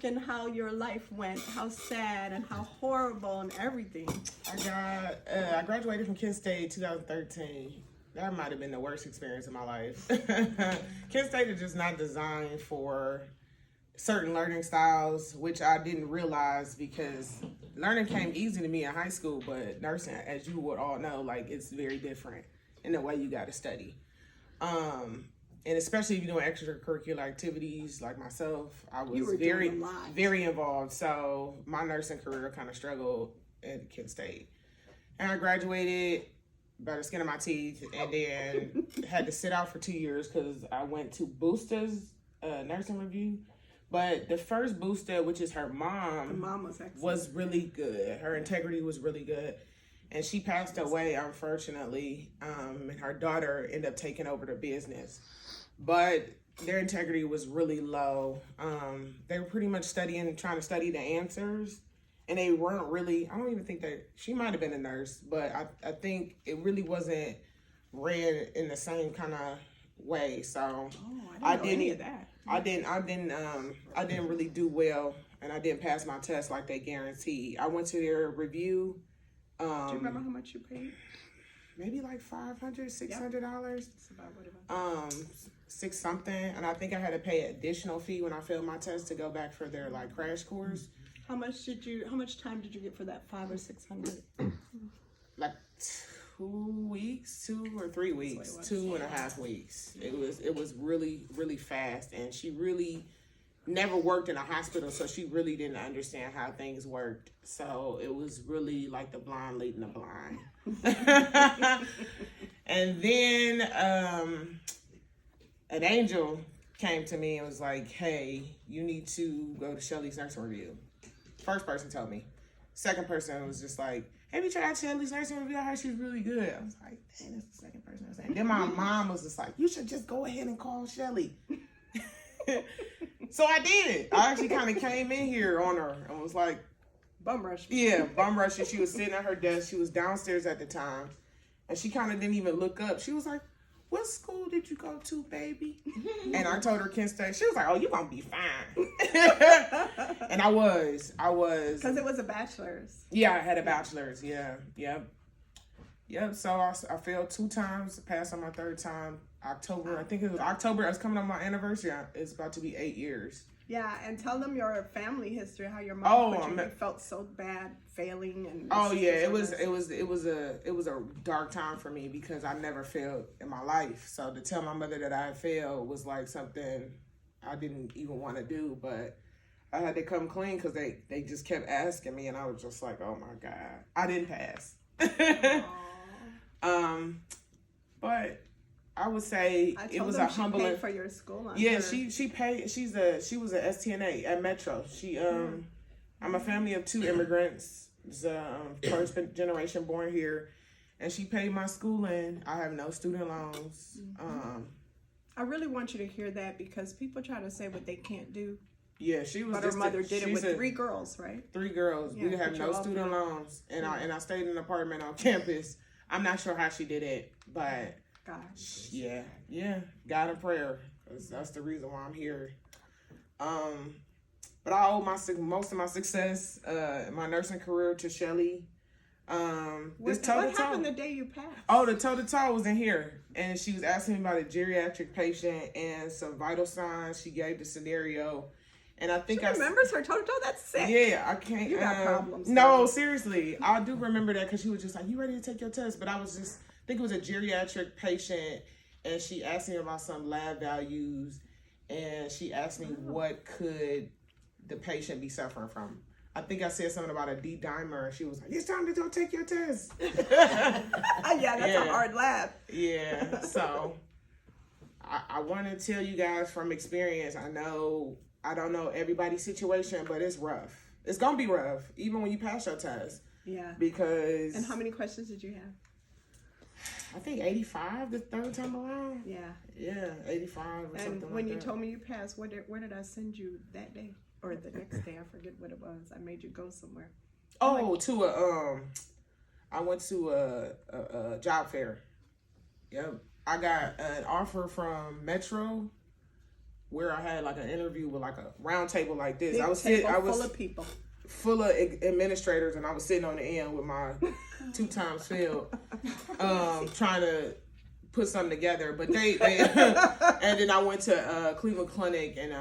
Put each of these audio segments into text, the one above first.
and how your life went, how sad and how horrible and everything. I graduated from Kent State 2013. That might have been the worst experience of my life. Kent State is just not designed for certain learning styles, which I didn't realize because learning came easy to me in high school, but nursing, as you would all know, like it's very different in the way you got to study. And especially if you're doing extracurricular activities like myself, I was very involved. So my nursing career kind of struggled at Kent State. And I graduated by the skin of my teeth and then had to sit out for 2 years because I went to Booster's nursing review. But the first booster, which is her mom, was really good. Her integrity was really good. And she passed away, unfortunately. And her daughter ended up taking over the business. But their integrity was really low. They were pretty much trying to study the answers. And they weren't really, I don't even think she might have been a nurse. But I think it really wasn't read in the same kind of way. So I didn't know any of that. I didn't really do well, and I didn't pass my test like they guaranteed. I went to their review. Do you remember how much you paid? Maybe like $500, $600. That's about what it was. Six something, and I think I had to pay an additional fee when I failed my test to go back for their like crash course. How much time did you get for that $500 or $600? Like 2 weeks, 2 or 3 weeks, 2.5 weeks. It was really, really fast, and she really never worked in a hospital, so she really didn't understand how things worked. So it was really like the blind leading the blind. And then an angel came to me and was like, hey, you need to go to CHELLYS Nursing Review. First person told me. Second person was just like, have you tried CHELLYS Nursing Review? I heard she's really good. I was like, dang, that's the second person I was saying. Then my mom was just like, you should just go ahead and call Shelly. So I did. I actually kind of came in here on her and was like, bum rush. Yeah, bum rush. She was sitting at her desk. She was downstairs at the time. And she kind of didn't even look up. She was like, what school did you go to, baby? And I told her Kent State. She was like, oh, you're going to be fine. And I was. Because it was a bachelor's. Yeah, I had a bachelor's. Yeah, yep. So I failed 2 times, passed on my 3rd time. October, I think it was October. It's coming on my anniversary. It's about to be 8 years. Yeah, and tell them your family history, how your mom felt so bad failing and. Oh yeah, it was a dark time for me because I never failed in my life. So to tell my mother that I had failed was like something I didn't even want to do, but I had to come clean because they just kept asking me, and I was just like, oh my God, I didn't pass. But I would say it was a humbling. She paid for your school. Yeah, she paid. She was a STNA at Metro. I'm a family of 2 immigrants. It's first generation born here, and she paid my schooling. I have no student loans. I really want you to hear that because people try to say what they can't do. Yeah, she was. But her mother did it with 3 girls, right? 3 girls. Yeah, we have no student loans, and I stayed in an apartment on campus. I'm not sure how she did it, but. Gosh. Yeah. God and prayer. That's the reason why I'm here. But I owe most of my success in my nursing career to Shelly. What happened the day you passed? Oh, the toe-to-toe was in here. And she was asking me about a geriatric patient and some vital signs. She gave the scenario. And I think she remembers her toe-to-toe? That's sick. Yeah, I can't. You got problems. No, seriously. I do remember that because she was just like, you ready to take your test? But I was just... I think it was a geriatric patient, and she asked me about some lab values, and she asked me what could the patient be suffering from. I think I said something about a D-dimer, and she was like, it's time to go take your test. Yeah, that's a hard lab. Yeah, so I want to tell you guys from experience, I don't know everybody's situation, but it's rough. It's going to be rough, even when you pass your test. Yeah. Because... And how many questions did you have? I think 85 the 3rd time around. Yeah. Yeah, 85 or something like that. And when you told me you passed, where did I send you that day? Or the next day? I forget what it was. I made you go somewhere. Oh, I went to a job fair. Yep. I got an offer from Metro where I had like an interview with like a round table like this. Big I was full of people. Full of administrators, and I was sitting on the end with my 2 times failed, trying to put something together. But they and then I went to Cleveland Clinic, and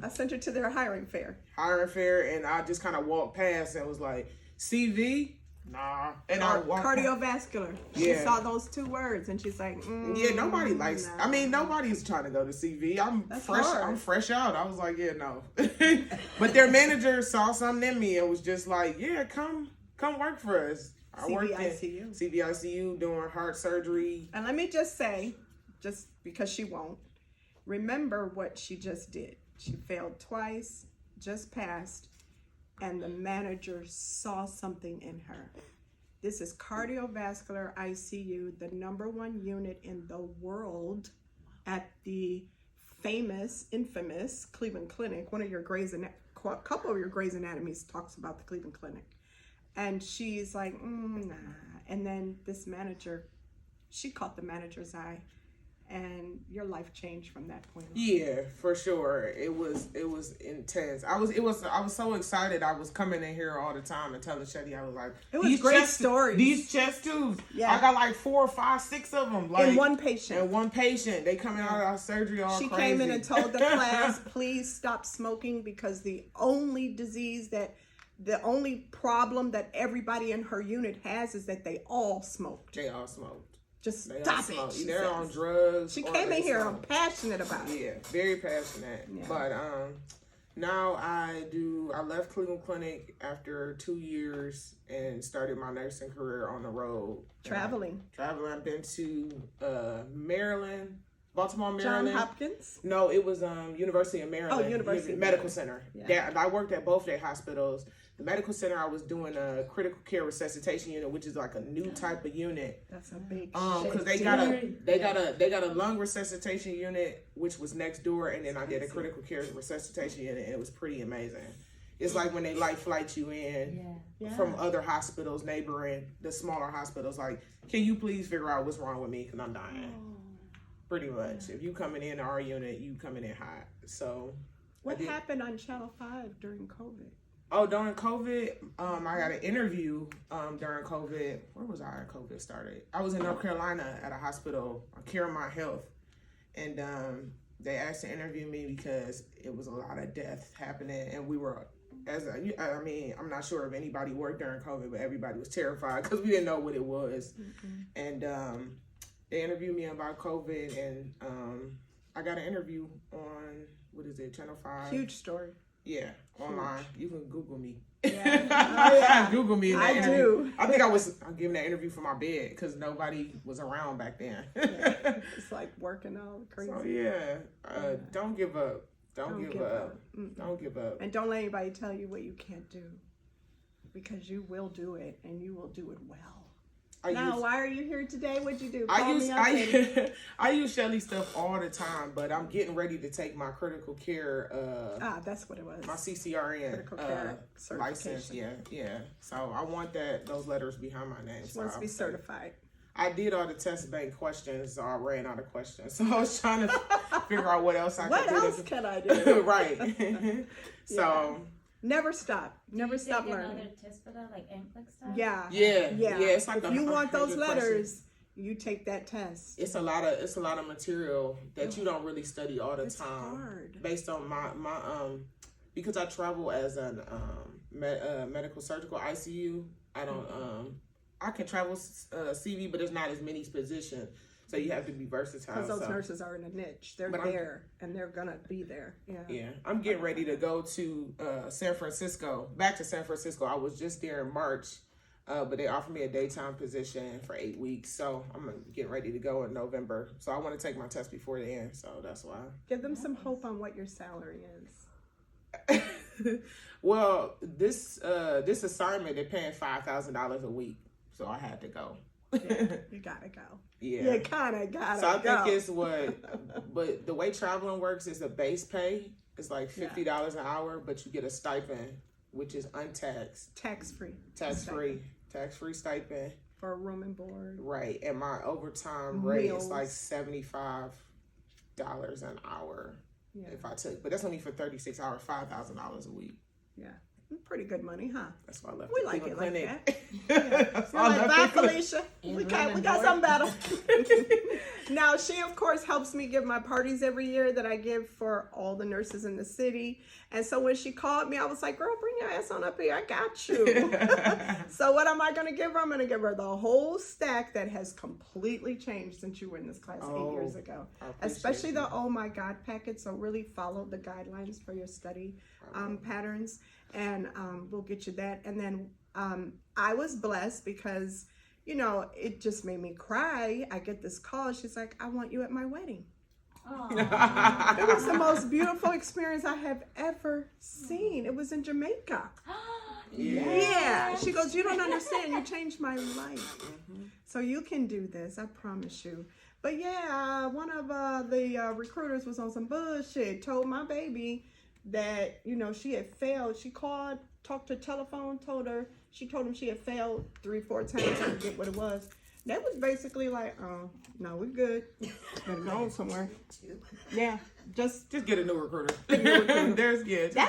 I sent her to their hiring fair, and I just kind of walked past and was like, CV. Nah, and I walked cardiovascular. She saw those 2 words, and she's like, "Yeah, nobody likes. Nah. I mean, nobody's trying to go to CV. That's fresh. Hard. I'm fresh out. I was like, yeah, no." But their manager saw something in me and was just like, "Yeah, come work for us." I worked in CVICU doing heart surgery. And let me just say, just because she won't, remember what she just did. She failed twice, just passed. And the manager saw something in her. This is cardiovascular ICU, the #1 unit in the world at the infamous Cleveland Clinic. Couple of your Grey's Anatomies talks about the Cleveland Clinic. And she's like, nah. And then this manager, she caught the manager's eye. And your life changed from that point on. Yeah, for sure. It was intense. I was so excited. I was coming in here all the time and telling Shelly, I was like, it was great stories. These chest tubes. Yeah. I got like 4, 5, 6 of them. Like, in one patient. They coming out of our surgery all crazy. She came in and told the class, please stop smoking, because the only problem that everybody in her unit has is that they all smoked. They all smoked. Just stop it. They're on drugs. She came in here passionate about it. Yeah, very passionate. Yeah. But now I left Cleveland Clinic after 2 years and started my nursing career on the road. Traveling. I've been to Maryland, Baltimore, Maryland. Johns Hopkins? No, it was University of Maryland. Oh, University Medical Center. Yeah, I worked at both their hospitals. The medical center, I was doing a critical care resuscitation unit, which is like a new type of unit. That's a big because they got a lung resuscitation unit, which was next door, and then I did a critical care resuscitation unit, and it was pretty amazing. It's like when they light flight you in from other hospitals, neighboring the smaller hospitals. Like, can you please figure out what's wrong with me? Because I'm dying. Pretty much. If you coming in our unit, you coming in hot. So, what happened on Channel 5 during COVID? Oh, during COVID, I got an interview during COVID. Where was I when COVID started? I was in North Carolina at a hospital, Carolina Health, and they asked to interview me because it was a lot of death happening, and we were, I'm not sure if anybody worked during COVID, but everybody was terrified because we didn't know what it was. And they interviewed me about COVID, and I got an interview on, Channel 5. Huge story. Yeah, online. You can Google me. Yeah. Google me. In that I interview. do. I think I was giving that interview from my bed because nobody was around back then. It's like working all crazy. So don't give up. Don't give up. Don't give up. And don't let anybody tell you what you can't do, because you will do it, and you will do it well. Why are you here today? What'd you do? I use Shelly stuff all the time, but I'm getting ready to take my critical care. That's what it was. My CCRN critical care license. Yeah. So I want those letters behind my name. She wants to be certified. I did all the test bank questions, so I ran out of questions. So I was trying to figure out what else I could do. What else can I do? Right. So. Never stop. Never stop learning. Another test for that, like NCLEX stuff? Yeah. It's like if you want those letters, you take that test. It's a lot of material that you don't really study all the time. It's hard. Based on my because I travel as an medical surgical ICU. I don't I can travel CV, but there's not as many positions. So you have to be versatile. Because those nurses are in a niche. They're there, and they're going to be there. Yeah. I'm getting ready to go to San Francisco. Back to San Francisco. I was just there in March, but they offered me a daytime position for 8 weeks. So I'm getting ready to go in November. So I want to take my test before the end. So that's why. Give them some hope on what your salary is. Well, this assignment, they're paying $5,000 a week. So I had to go. You gotta go. Yeah. You kinda gotta go. So I think it's but the way traveling works is the base pay is like $50 an hour, but you get a stipend, which is untaxed. Tax-free stipend. For a room and board. Right. And my overtime rate is like $75 an hour. Yeah. if I took, but that's only for 36 hours, $5,000 a week. Yeah. Pretty good money, huh? That's why I left. We the like it like clinic. that. That's You're why I like, left bye, the clinic. Felicia. And We room got and something board. better. Now, she, of course, helps me give my parties every year that I give for all the nurses in the city. And so when she called me, I was like, girl, bring your ass on up here. I got you. So what am I going to give her? I'm going to give her the whole stack that has completely changed since you were in this class 8 years ago. I appreciate Especially you. the Oh My God packet. So really follow the guidelines for your study patterns. And we'll get you that. And then I was blessed because, you know, it just made me cry. I get this call. She's like, I want you at my wedding. Aw. It was the most beautiful experience I have ever seen. It was in Jamaica. Yeah. She goes, you don't understand. You changed my life. So you can do this. I promise you. But yeah, one of the recruiters was on some bullshit. Told my baby that, you know, she had failed. She called, talked to telephone, told him she had failed 3-4 times. I forget what it was. That was basically like, oh, no, we're good. Better go on somewhere. Yeah, just Just get a new recruiter. Get a new recruiter. There's, yeah. just that